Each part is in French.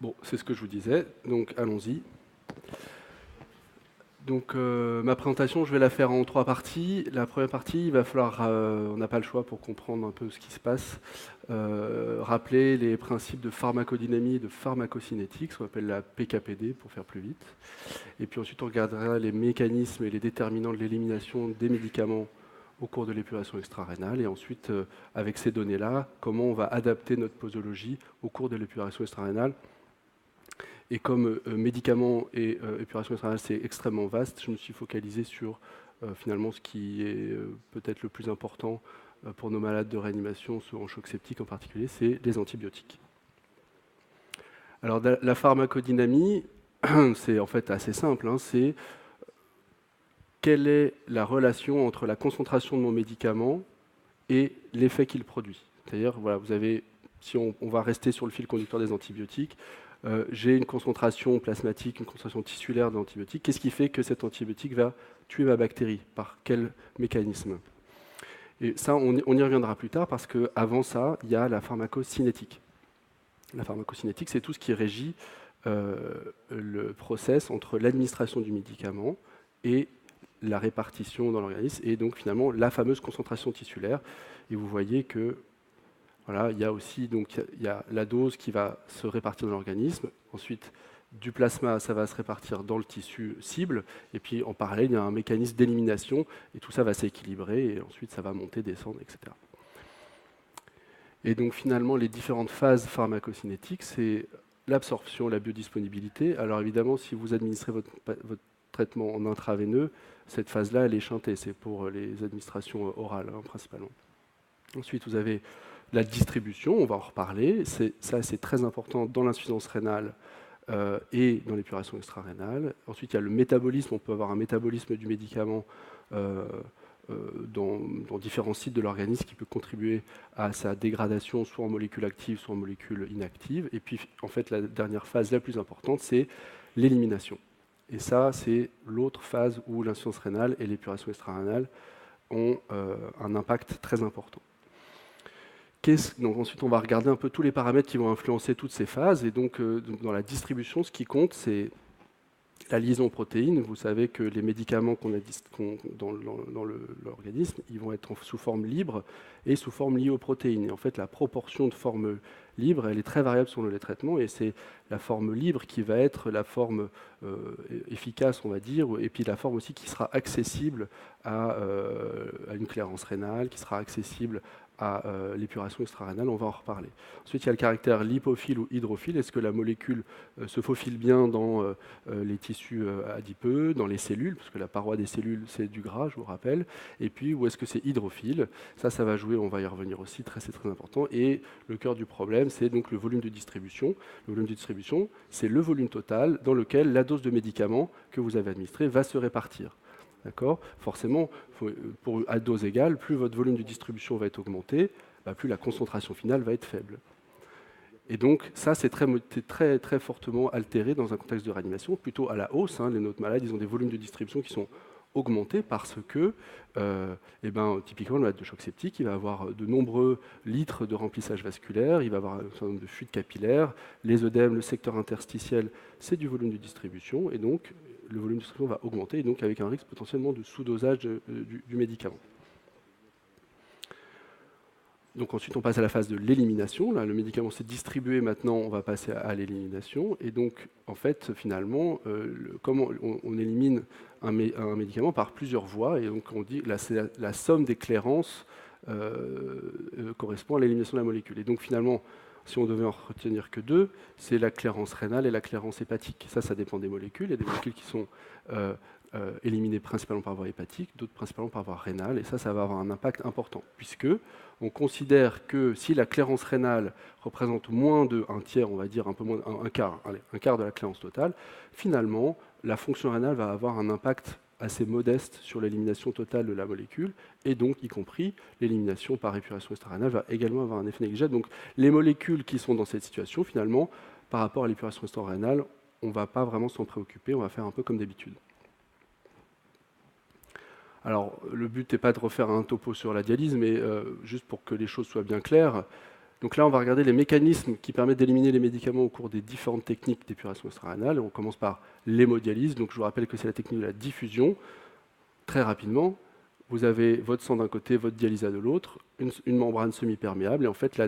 Bon, c'est ce que je vous disais, donc allons-y. Donc ma présentation, je vais la faire en 3 parties. La première partie, il va falloir, on n'a pas le choix pour comprendre un peu ce qui se passe, rappeler les principes de pharmacodynamie et de pharmacocinétique, ce qu'on appelle la PKPD pour faire plus vite. Et puis ensuite, on regardera les mécanismes et les déterminants de l'élimination des médicaments au cours de l'épuration extra-rénale. Et ensuite, avec ces données-là, comment on va adapter notre posologie au cours de l'épuration extra-rénale. Et comme médicaments et épuration extra-rénale, c'est extrêmement vaste, je me suis focalisé sur finalement ce qui est peut-être le plus important pour nos malades de réanimation, ceux en choc septique en particulier, c'est les antibiotiques. Alors la pharmacodynamie, c'est en fait assez simple, hein, c'est quelle est la relation entre la concentration de mon médicament et l'effet qu'il produit. C'est-à-dire, voilà, vous avez, si on va rester sur le fil conducteur des antibiotiques, j'ai une concentration plasmatique, une concentration tissulaire d'antibiotiques. Qu'est-ce qui fait que cet antibiotique va tuer ma bactérie? Par quel mécanisme? Et ça, on y reviendra plus tard parce qu'avant ça, il y a la pharmacocinétique. La pharmacocinétique, c'est tout ce qui régit le process entre l'administration du médicament et la répartition dans l'organisme, et donc finalement la fameuse concentration tissulaire. Et vous voyez que voilà, il y a aussi donc, il y a la dose qui va se répartir dans l'organisme. Ensuite, du plasma, ça va se répartir dans le tissu cible. Et puis en parallèle, il y a un mécanisme d'élimination, et tout ça va s'équilibrer, et ensuite ça va monter, descendre, etc. Et donc finalement, les différentes phases pharmacocinétiques, c'est l'absorption, la biodisponibilité. Alors évidemment, si vous administrez votre traitement en intraveineux, cette phase-là, elle est chantée. C'est pour les administrations orales, hein, principalement. Ensuite, vous avez la distribution, on va en reparler. Ça, c'est très important dans l'insuffisance rénale et dans l'épuration extra-rénale. Ensuite, il y a le métabolisme. On peut avoir un métabolisme du médicament dans différents sites de l'organisme qui peut contribuer à sa dégradation, soit en molécules actives, soit en molécules inactives. Et puis, en fait, la dernière phase la plus importante, c'est l'élimination. Et ça, c'est l'autre phase où l'insuffisance rénale et l'épuration extra-rénale ont un impact très important. Donc ensuite, on va regarder un peu tous les paramètres qui vont influencer toutes ces phases. Et donc, dans la distribution, ce qui compte, c'est la liaison aux protéines. Vous savez que les médicaments qu'on a dans l'organisme, ils vont être sous forme libre et sous forme liée aux protéines. Et en fait, la proportion de forme libre, elle est très variable selon les traitements. Et c'est la forme libre qui va être la forme efficace, on va dire, et puis la forme aussi qui sera accessible à une clairance rénale, qui sera accessible à l'épuration extra-rénale, on va en reparler. Ensuite, il y a le caractère lipophile ou hydrophile. Est-ce que la molécule se faufile bien dans les tissus adipeux, dans les cellules, parce que la paroi des cellules, c'est du gras, je vous rappelle. Et puis, où est-ce que c'est hydrophile? Ça va jouer, on va y revenir aussi, c'est très important. Et le cœur du problème, c'est donc le volume de distribution. Le volume de distribution, c'est le volume total dans lequel la dose de médicament que vous avez administrée va se répartir. D'accord? Forcément, à dose égale, plus votre volume de distribution va être augmenté, plus la concentration finale va être faible. Et donc, ça, c'est très, très fortement altéré dans un contexte de réanimation, plutôt à la hausse. Hein. Les notes malades, ils ont des volumes de distribution qui sont augmentés parce que, typiquement, le malade de choc septique, il va avoir de nombreux litres de remplissage vasculaire, il va avoir un certain nombre de fuites capillaires, les œdèmes, le secteur interstitiel, c'est du volume de distribution, et donc le volume de distribution va augmenter, et donc avec un risque potentiellement de sous-dosage du médicament. Donc ensuite, on passe à la phase de l'élimination. Là, le médicament s'est distribué, maintenant, on va passer à l'élimination. Et donc, en fait, finalement, comment on élimine un médicament par plusieurs voies. Et donc, on dit que la somme des clairances correspond à l'élimination de la molécule. Et donc, finalement, si on devait en retenir que deux, c'est la clairance rénale et la clairance hépatique. Ça dépend des molécules. Il y a des molécules qui sont éliminées principalement par voie hépatique, d'autres principalement par voie rénale. Et ça va avoir un impact important, puisque on considère que si la clairance rénale représente moins d'un tiers, on va dire un peu moins, un quart de la clairance totale, finalement, la fonction rénale va avoir un impact assez modeste sur l'élimination totale de la molécule, et donc y compris l'élimination par épuration extra-rénale va également avoir un effet négligeable. Donc les molécules qui sont dans cette situation, finalement, par rapport à l'épuration extra-rénale, on ne va pas vraiment s'en préoccuper, on va faire un peu comme d'habitude. Alors, le but n'est pas de refaire un topo sur la dialyse, mais juste pour que les choses soient bien claires, Donc là, on va regarder les mécanismes qui permettent d'éliminer les médicaments au cours des différentes techniques d'épuration extra-rénale. On commence par l'hémodialyse. Donc je vous rappelle que c'est la technique de la diffusion. Très rapidement, vous avez votre sang d'un côté, votre dialysa de l'autre, une membrane semi-perméable, et en fait,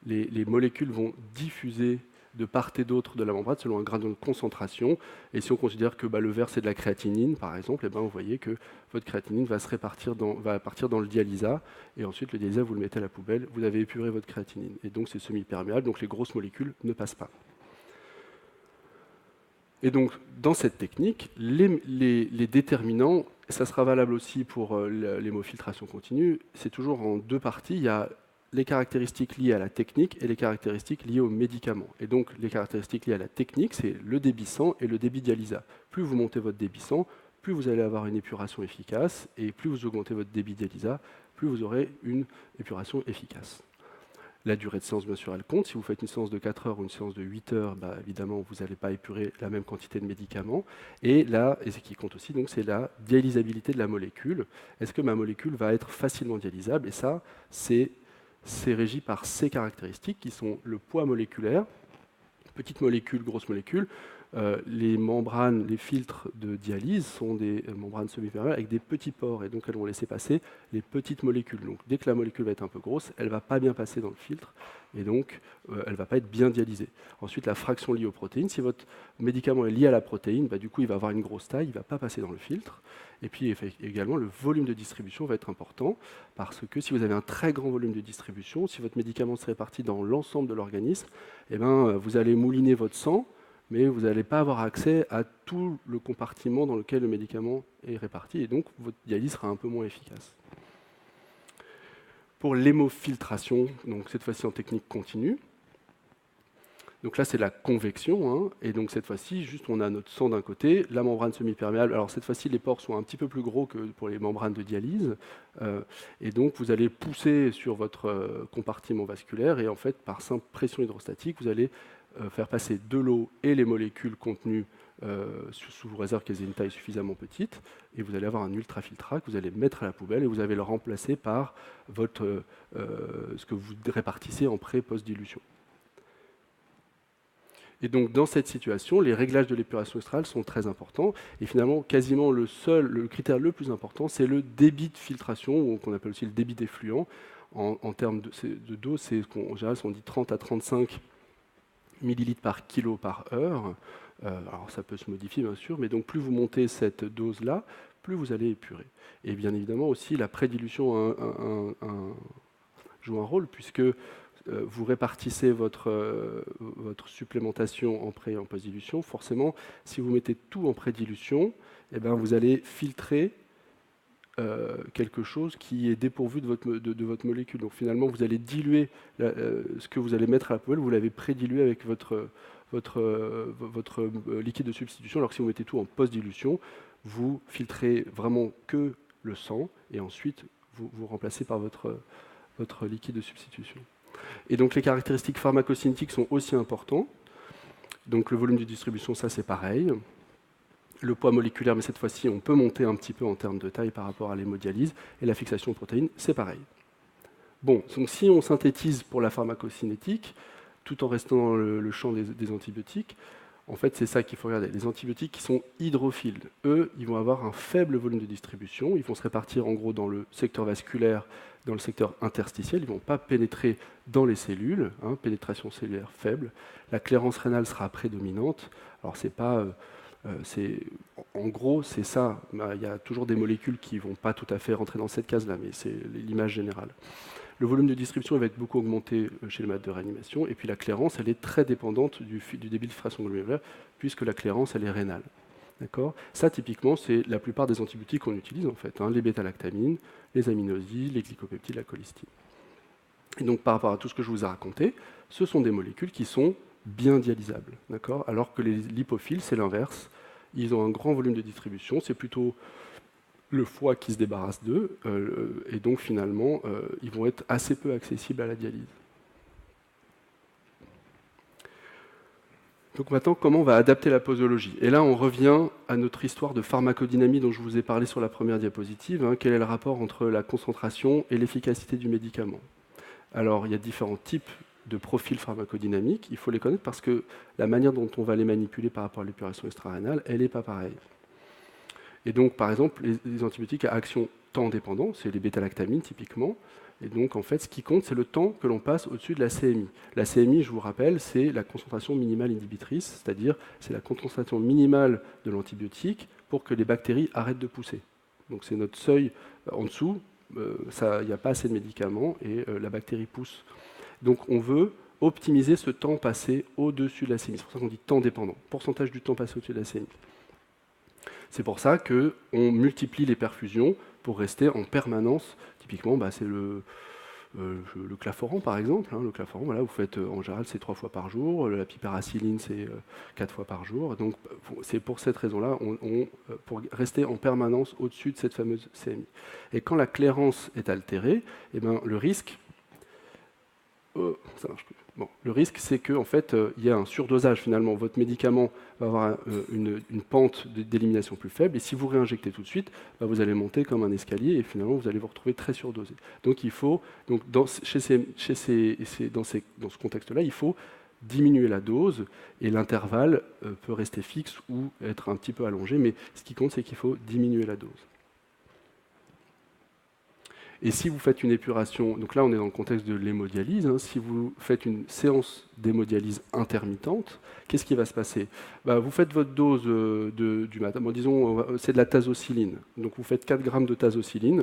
les molécules vont diffuser de part et d'autre de la membrane selon un gradient de concentration. Et si on considère que le vert c'est de la créatinine, par exemple, et vous voyez que votre créatinine va partir dans le dialysa, et ensuite le dialysa vous le mettez à la poubelle, vous avez épuré votre créatinine. Et donc c'est semi-perméable, donc les grosses molécules ne passent pas. Et donc, dans cette technique, les déterminants, ça sera valable aussi pour l'hémofiltration continue, c'est toujours en deux parties. Il y a les caractéristiques liées à la technique et les caractéristiques liées aux médicaments. Et donc, les caractéristiques liées à la technique, c'est le débit sang et le débit dialysa. Plus vous montez votre débit sang, plus vous allez avoir une épuration efficace, et plus vous augmentez votre débit dialysa, plus vous aurez une épuration efficace. La durée de séance, bien sûr, elle compte. Si vous faites une séance de 4 heures ou une séance de 8 heures, évidemment, vous n'allez pas épurer la même quantité de médicaments. Et là, et ce qui compte aussi, c'est la dialysabilité de la molécule. Est-ce que ma molécule va être facilement dialysable? Et ça, c'est régi par ces caractéristiques qui sont le poids moléculaire, petite molécule, grosse molécule. Les membranes, les filtres de dialyse sont des membranes semi-perméables avec des petits pores, et donc elles vont laisser passer les petites molécules. Donc dès que la molécule va être un peu grosse, elle ne va pas bien passer dans le filtre, et donc elle ne va pas être bien dialysée. Ensuite, la fraction liée aux protéines. Si votre médicament est lié à la protéine, du coup il va avoir une grosse taille, il ne va pas passer dans le filtre. Et puis également, le volume de distribution va être important, parce que si vous avez un très grand volume de distribution, si votre médicament se répartit dans l'ensemble de l'organisme, vous allez mouliner votre sang, mais vous n'allez pas avoir accès à tout le compartiment dans lequel le médicament est réparti, et donc votre dialyse sera un peu moins efficace. Pour l'hémofiltration, donc cette fois-ci en technique continue, donc là c'est la convection, et donc cette fois-ci, juste on a notre sang d'un côté, la membrane semi-perméable, alors cette fois-ci les pores sont un petit peu plus gros que pour les membranes de dialyse, et donc vous allez pousser sur votre compartiment vasculaire, et en fait par simple pression hydrostatique, vous allez faire passer de l'eau et les molécules contenues sous réserve qu'elles aient une taille suffisamment petite, et vous allez avoir un ultrafiltrat que vous allez mettre à la poubelle, et vous allez le remplacer par ce que vous répartissez en pré-post-dilution. Et donc dans cette situation, les réglages de l'épuration extra-rénale sont très importants, et finalement quasiment le critère le plus important, c'est le débit de filtration, ou qu'on appelle aussi le débit d'effluent. En termes de dose, c'est en général on dit 30 à 35 millilitres par kilo par heure. Alors ça peut se modifier bien sûr, mais donc plus vous montez cette dose-là, plus vous allez épurer. Et bien évidemment aussi la prédilution joue un rôle, puisque vous répartissez votre supplémentation en pré- et en post-dilution. Forcément, si vous mettez tout en prédilution, vous allez filtrer quelque chose qui est dépourvu de votre molécule. Donc finalement, vous allez diluer ce que vous allez mettre à la poubelle, vous l'avez prédilué avec votre liquide de substitution, alors que si vous mettez tout en post-dilution, vous filtrez vraiment que le sang, et ensuite vous remplacez par votre liquide de substitution. Et donc les caractéristiques pharmacocinétiques sont aussi importantes. Donc le volume de distribution, ça c'est pareil. Le poids moléculaire, mais cette fois-ci, on peut monter un petit peu en termes de taille par rapport à l'hémodialyse, et la fixation aux protéines, c'est pareil. Bon, donc si on synthétise pour la pharmacocinétique, tout en restant dans le champ des antibiotiques, en fait, c'est ça qu'il faut regarder. Les antibiotiques qui sont hydrophiles, eux, ils vont avoir un faible volume de distribution, ils vont se répartir en gros dans le secteur vasculaire, dans le secteur interstitiel, ils ne vont pas pénétrer dans les cellules, pénétration cellulaire faible. La clairance rénale sera prédominante. Alors, c'est pas... en gros, c'est ça. Il y a toujours des molécules qui ne vont pas tout à fait rentrer dans cette case-là, mais c'est l'image générale. Le volume de distribution va être beaucoup augmenté chez le malade de réanimation, et puis la clairance, elle est très dépendante du débit de filtration glomérulaire, puisque la clairance, elle est rénale. D'accord ? Ça, typiquement, c'est la plupart des antibiotiques qu'on utilise, en fait, les bêta-lactamines, les aminosides, les glycopeptides, la colistine. Et donc, par rapport à tout ce que je vous ai raconté, ce sont des molécules qui sont bien dialysables, d'accord ? Alors que les lipophiles, c'est l'inverse. Ils ont un grand volume de distribution, c'est plutôt le foie qui se débarrasse d'eux, et donc finalement, ils vont être assez peu accessibles à la dialyse. Donc maintenant, comment on va adapter la posologie? Et là, on revient à notre histoire de pharmacodynamie dont je vous ai parlé sur la première diapositive. Quel est le rapport entre la concentration et l'efficacité du médicament? Alors, il y a différents types de profils pharmacodynamiques. Il faut les connaître parce que la manière dont on va les manipuler par rapport à l'épuration extra-rénale, elle n'est pas pareille. Et donc, par exemple, les antibiotiques à action temps-dépendant, c'est les bêta-lactamines typiquement. Et donc, en fait, ce qui compte, c'est le temps que l'on passe au-dessus de la CMI. La CMI, je vous rappelle, c'est la concentration minimale inhibitrice, c'est-à-dire c'est la concentration minimale de l'antibiotique pour que les bactéries arrêtent de pousser. Donc, c'est notre seuil en dessous. Il n'y a pas assez de médicaments et la bactérie pousse. Donc, on veut optimiser ce temps passé au-dessus de la CMI. C'est pour ça qu'on dit temps dépendant, pourcentage du temps passé au-dessus de la CMI. C'est pour ça qu'on multiplie les perfusions pour rester en permanence. Typiquement, c'est le claforan, par exemple. Le claforan, voilà, vous faites en général, c'est 3 fois par jour. La piperacilline, c'est 4 fois par jour. Donc, c'est pour cette raison-là, pour rester en permanence au-dessus de cette fameuse CMI. Et quand la clairance est altérée, le risque... ça marche plus. Bon, le risque, c'est qu'en fait, il y a un surdosage finalement. Votre médicament va avoir une pente d'élimination plus faible, et si vous réinjectez tout de suite, vous allez monter comme un escalier, et finalement, vous allez vous retrouver très surdosé. Donc, il faut, dans ce contexte-là, il faut diminuer la dose, et l'intervalle peut rester fixe ou être un petit peu allongé, mais ce qui compte, c'est qu'il faut diminuer la dose. Et si vous faites une épuration, donc là on est dans le contexte de l'hémodialyse, si vous faites une séance d'hémodialyse intermittente, qu'est-ce qui va se passer? Vous faites votre dose du matin, disons c'est de la tazociline, donc vous faites 4 grammes de tazociline,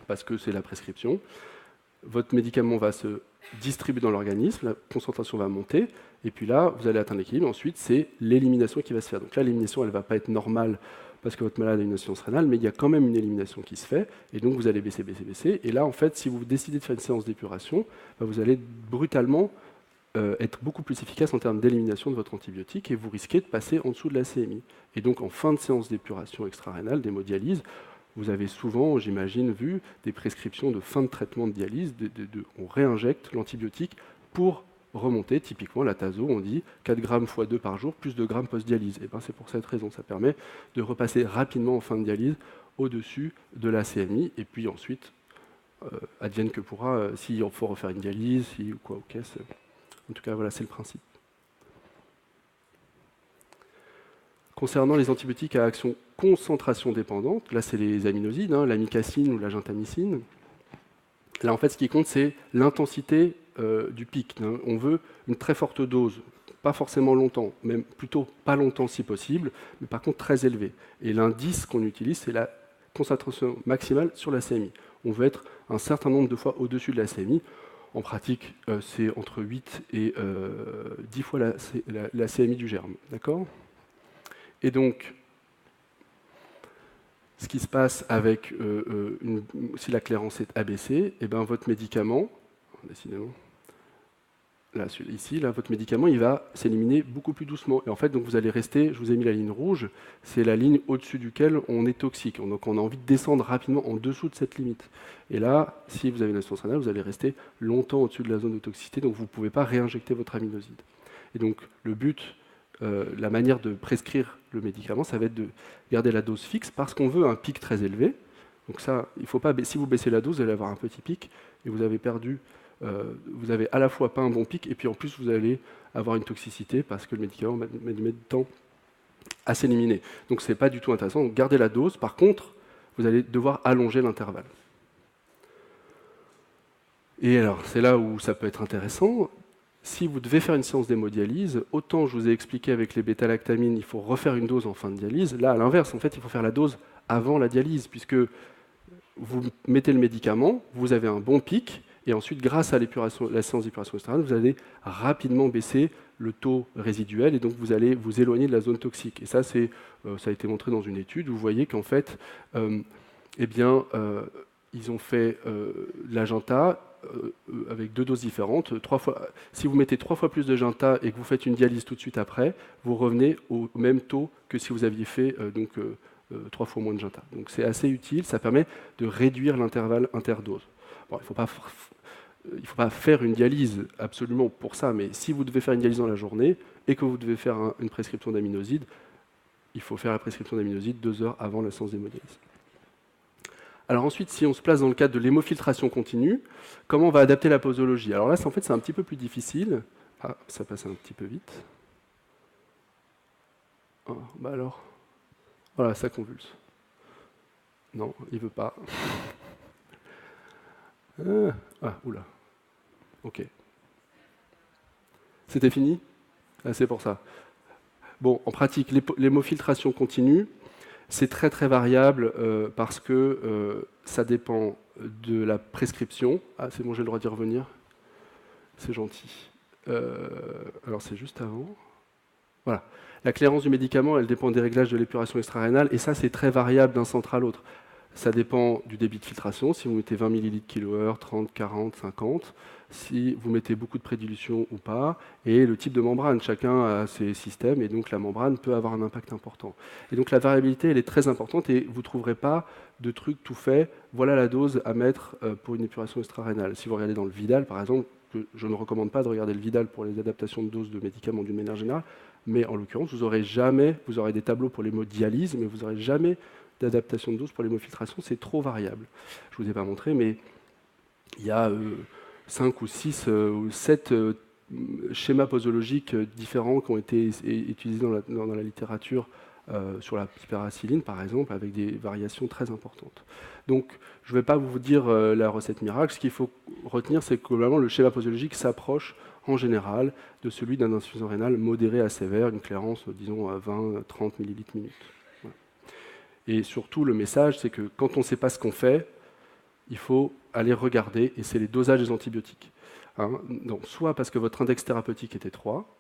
parce que c'est la prescription, votre médicament va se distribuer dans l'organisme, la concentration va monter, et puis là vous allez atteindre l'équilibre, ensuite c'est l'élimination qui va se faire. Donc là l'élimination elle ne va pas être normale, parce que votre malade a une insuffisance rénale, mais il y a quand même une élimination qui se fait, et donc vous allez baisser. Et là, en fait, si vous décidez de faire une séance d'épuration, vous allez brutalement être beaucoup plus efficace en termes d'élimination de votre antibiotique, et vous risquez de passer en dessous de la CMI. Et donc, en fin de séance d'épuration extra-rénale, d'hémodialyse, vous avez souvent, j'imagine, vu des prescriptions de fin de traitement de dialyse, on réinjecte l'antibiotique pour remonter, typiquement la tazo, on dit 4 grammes x 2 par jour, plus 2 grammes post-dialyse. Et c'est pour cette raison, ça permet de repasser rapidement en fin de dialyse au-dessus de la CMI, et puis ensuite, advienne que pourra, s'il faut refaire une dialyse, ou quoi, ok, en tout cas, voilà, c'est le principe. Concernant les antibiotiques à action concentration dépendante, là c'est les aminosides, l'amicacine ou la gentamicine. Là, en fait, ce qui compte, c'est l'intensité du pic. On veut une très forte dose, pas forcément longtemps, même plutôt pas longtemps si possible, mais par contre très élevé. Et l'indice qu'on utilise, c'est la concentration maximale sur la CMI. On veut être un certain nombre de fois au-dessus de la CMI. En pratique, c'est entre 8 et 10 fois la CMI du germe. D'accord ? Et donc, ce qui se passe avec si la clairance est abaissée, votre médicament, décidément, ici, votre médicament, il va s'éliminer beaucoup plus doucement. Et en fait, donc vous allez rester, je vous ai mis la ligne rouge, c'est la ligne au-dessus duquel on est toxique. Donc on a envie de descendre rapidement en dessous de cette limite. Et là, si vous avez une insuffisance rénale, vous allez rester longtemps au-dessus de la zone de toxicité, donc vous ne pouvez pas réinjecter votre aminoside. Et donc le but, la manière de prescrire le médicament, ça va être de garder la dose fixe parce qu'on veut un pic très élevé. Donc ça, il faut pas, si vous baissez la dose, vous allez avoir un petit pic et vous avez perdu. Vous avez à la fois pas un bon pic et puis en plus vous allez avoir une toxicité parce que le médicament met du temps à s'éliminer. Donc c'est pas du tout intéressant. Donc gardez la dose. Par contre, vous allez devoir allonger l'intervalle. Et alors c'est là où ça peut être intéressant. Si vous devez faire une séance d'hémodialyse, autant je vous ai expliqué avec les bêta-lactamines, il faut refaire une dose en fin de dialyse. Là, à l'inverse, en fait, il faut faire la dose avant la dialyse, puisque vous mettez le médicament, vous avez un bon pic, et ensuite, grâce à la séance d'épuration externe, vous allez rapidement baisser le taux résiduel, et donc vous allez vous éloigner de la zone toxique. Et ça, ça a été montré dans une étude, où vous voyez qu'en fait, ils ont fait la Genta avec 2 doses différentes. 3 fois, si vous mettez 3 fois plus de Genta et que vous faites une dialyse tout de suite après, vous revenez au même taux que si vous aviez fait 3 fois moins de Genta. Donc c'est assez utile, ça permet de réduire l'intervalle interdose. Bon, il ne faut pas faire une dialyse absolument pour ça, mais si vous devez faire une dialyse dans la journée et que vous devez faire une prescription d'aminosides, il faut faire la prescription d'aminosides 2 heures avant la séance d'hémodialyse. Alors ensuite, si on se place dans le cadre de l'hémofiltration continue, comment on va adapter la posologie? Alors là, en fait, c'est un petit peu plus difficile. Ah, ça passe un petit peu vite. Oh, bah alors, voilà, ça convulse. Non, il veut pas. Oula. Ok. C'était fini? Ah, c'est pour ça. Bon, en pratique, l'hémofiltration continue, c'est très très variable parce que ça dépend de la prescription. Ah, c'est bon, j'ai le droit d'y revenir. C'est gentil. Alors c'est juste avant. Voilà. La clairance du médicament, elle dépend des réglages de l'épuration extra-rénale, et ça, c'est très variable d'un centre à l'autre. Ça dépend du débit de filtration, si vous mettez 20 ml kWh, 30, 40, 50, si vous mettez beaucoup de prédilution ou pas, et le type de membrane. Chacun a ses systèmes, et donc la membrane peut avoir un impact important. Et donc la variabilité, elle est très importante, et vous ne trouverez pas de truc tout fait, voilà la dose à mettre pour une épuration extra-rénale. Si vous regardez dans le Vidal, par exemple, je ne recommande pas de regarder le Vidal pour les adaptations de doses de médicaments d'une manière générale, mais en l'occurrence, vous aurez des tableaux pour l'hémodialyse, mais vous n'aurez jamais d'adaptation de dose pour l'hémofiltration, c'est trop variable. Je ne vous ai pas montré, mais il y a 5 ou 6 ou 7 schémas posologiques différents qui ont été utilisés dans la littérature sur la pyperacilline, par exemple, avec des variations très importantes. Donc, je ne vais pas vous dire la recette miracle. Ce qu'il faut retenir, c'est que globalement, le schéma posologique s'approche en général de celui d'un insuffisant rénal modéré à sévère, une clairance, disons, à 20-30 millilitres minute. Voilà. Et surtout, le message, c'est que quand on ne sait pas ce qu'on fait, il faut aller regarder, et c'est les dosages des antibiotiques. Hein, donc, soit parce que votre index thérapeutique est étroit,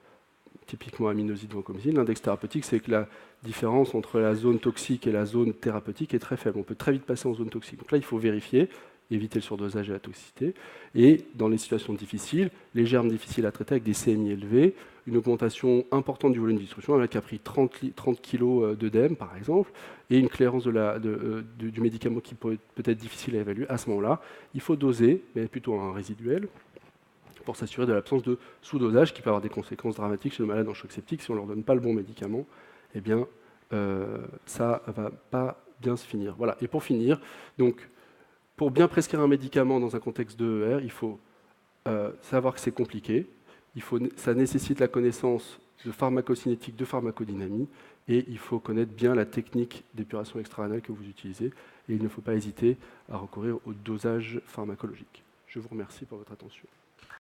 typiquement aminoside, vancomycine, l'index thérapeutique, c'est que la différence entre la zone toxique et la zone thérapeutique est très faible. On peut très vite passer en zone toxique. Donc là, il faut vérifier, éviter le surdosage et la toxicité. Et dans les situations difficiles, les germes difficiles à traiter avec des CMI élevés, une augmentation importante du volume de distribution, un mec qui a pris 30 kg d'œdème, par exemple, et une clairance du médicament qui peut être difficile à évaluer, à ce moment-là, il faut doser, mais plutôt un résiduel, pour s'assurer de l'absence de sous-dosage qui peut avoir des conséquences dramatiques chez le malade en choc septique. Si on ne leur donne pas le bon médicament, eh bien, ça ne va pas bien se finir. Voilà. Et pour finir, donc, pour bien prescrire un médicament dans un contexte d'EER, il faut savoir que c'est compliqué, ça nécessite la connaissance de pharmacocinétique, de pharmacodynamie, et il faut connaître bien la technique d'épuration extra-rénale que vous utilisez, et il ne faut pas hésiter à recourir au dosage pharmacologique. Je vous remercie pour votre attention.